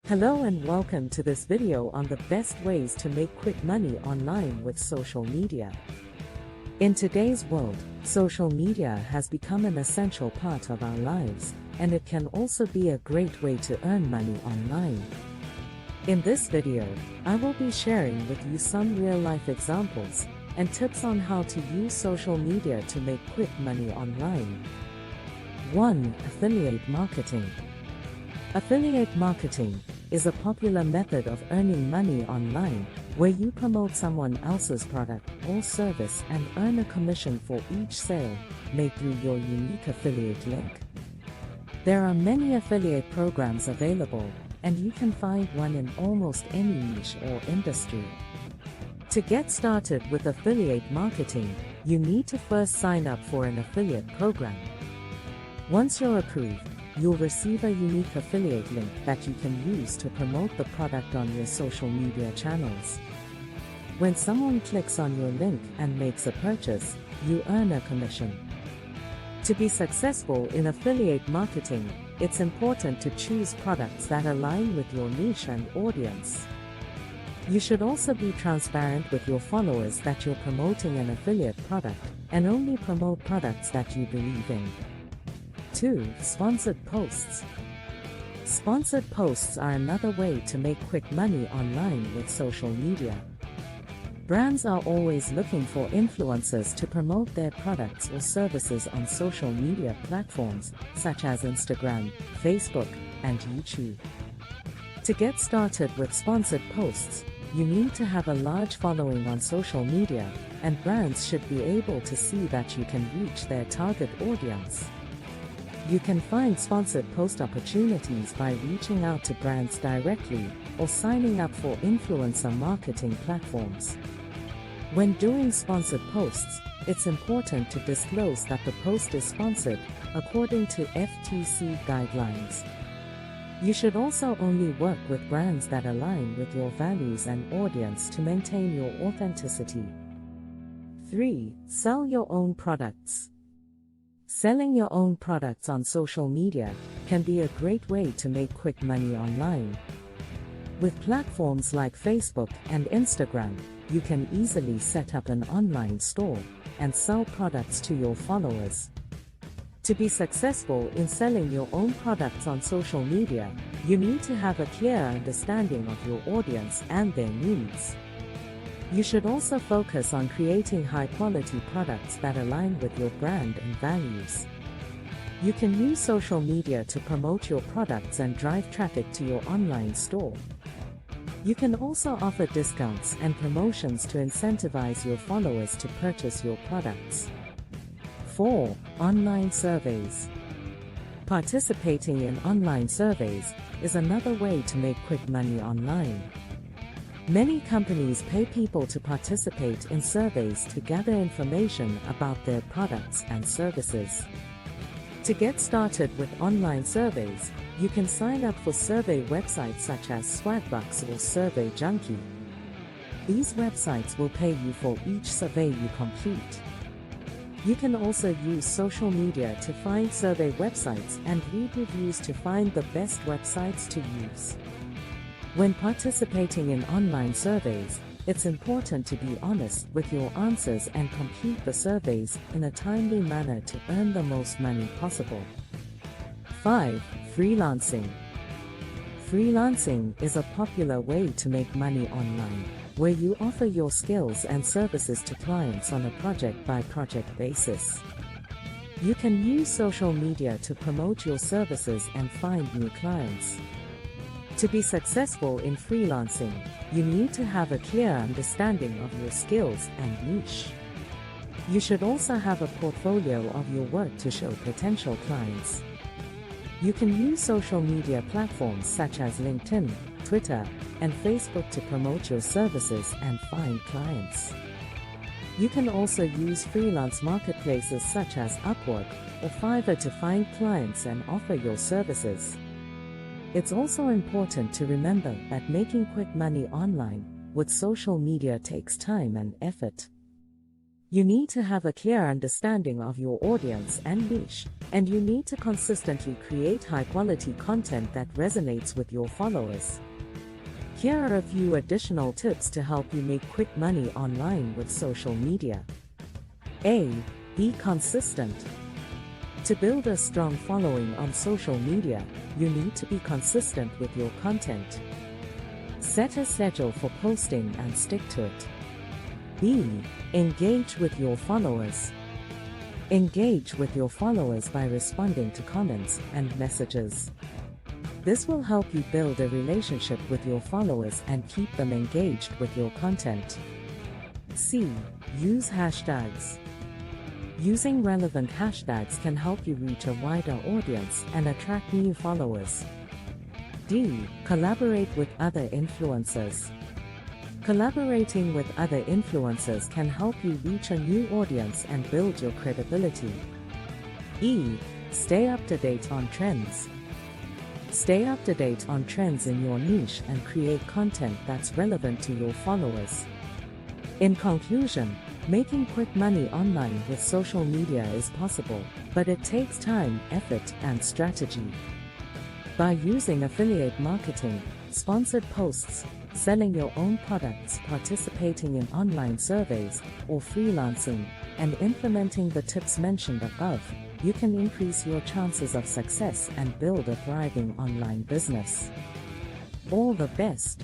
Hello and welcome to this video on the best ways to make quick money online with social media. In today's world, social media has become an essential part of our lives, and it can also be a great way to earn money online. In this video, I will be sharing with you some real-life examples and tips on how to use social media to make quick money online. 1. Affiliate marketing. Affiliate marketing is a popular method of earning money online, where you promote someone else's product or service and earn a commission for each sale made through your unique affiliate link. There are many affiliate programs available, and you can find one in almost any niche or industry. To get started with affiliate marketing, you need to first sign up for an affiliate program. Once you're approved, you'll receive a unique affiliate link that you can use to promote the product on your social media channels. When someone clicks on your link and makes a purchase, you earn a commission. To be successful in affiliate marketing, it's important to choose products that align with your niche and audience. You should also be transparent with your followers that you're promoting an affiliate product, and only promote products that you believe in. 2. Sponsored posts. Sponsored posts are another way to make quick money online with social media. Brands are always looking for influencers to promote their products or services on social media platforms such as Instagram, Facebook, and YouTube. To get started with sponsored posts, you need to have a large following on social media, and brands should be able to see that you can reach their target audience. You can find sponsored post opportunities by reaching out to brands directly or signing up for influencer marketing platforms. When doing sponsored posts, it's important to disclose that the post is sponsored according to FTC guidelines. You should also only work with brands that align with your values and audience to maintain your authenticity. 3. Sell your own products. Selling your own products on social media can be a great way to make quick money online. With platforms like Facebook and Instagram, you can easily set up an online store and sell products to your followers. To be successful in selling your own products on social media, you need to have a clear understanding of your audience and their needs. You should also focus on creating high-quality products that align with your brand and values. You can use social media to promote your products and drive traffic to your online store. You can also offer discounts and promotions to incentivize your followers to purchase your products. 4. Online surveys. Participating in online surveys is another way to make quick money online. Many companies pay people to participate in surveys to gather information about their products and services. To get started with online surveys, you can sign up for survey websites such as Swagbucks or Survey Junkie. These websites will pay you for each survey you complete. You can also use social media to find survey websites and read reviews to find the best websites to use. When participating in online surveys, it's important to be honest with your answers and complete the surveys in a timely manner to earn the most money possible. 5. Freelancing. Freelancing is a popular way to make money online, where you offer your skills and services to clients on a project-by-project basis. You can use social media to promote your services and find new clients. To be successful in freelancing, you need to have a clear understanding of your skills and niche. You should also have a portfolio of your work to show potential clients. You can use social media platforms such as LinkedIn, Twitter, and Facebook to promote your services and find clients. You can also use freelance marketplaces such as Upwork or Fiverr to find clients and offer your services. It's also important to remember that making quick money online with social media takes time and effort. You need to have a clear understanding of your audience and niche, and you need to consistently create high-quality content that resonates with your followers. Here are a few additional tips to help you make quick money online with social media. A. Be consistent. To build a strong following on social media, you need to be consistent with your content. Set a schedule for posting and stick to it. B. Engage with your followers. Engage with your followers by responding to comments and messages. This will help you build a relationship with your followers and keep them engaged with your content. C. Use hashtags. Using relevant hashtags can help you reach a wider audience and attract new followers. D. Collaborate with other influencers. Collaborating with other influencers can help you reach a new audience and build your credibility. E. Stay up to date on trends. Stay up to date on trends in your niche and create content that's relevant to your followers. In conclusion, making quick money online with social media is possible, but it takes time, effort, and strategy. By using affiliate marketing, sponsored posts, selling your own products, participating in online surveys, or freelancing, and implementing the tips mentioned above, you can increase your chances of success and build a thriving online business. All the best!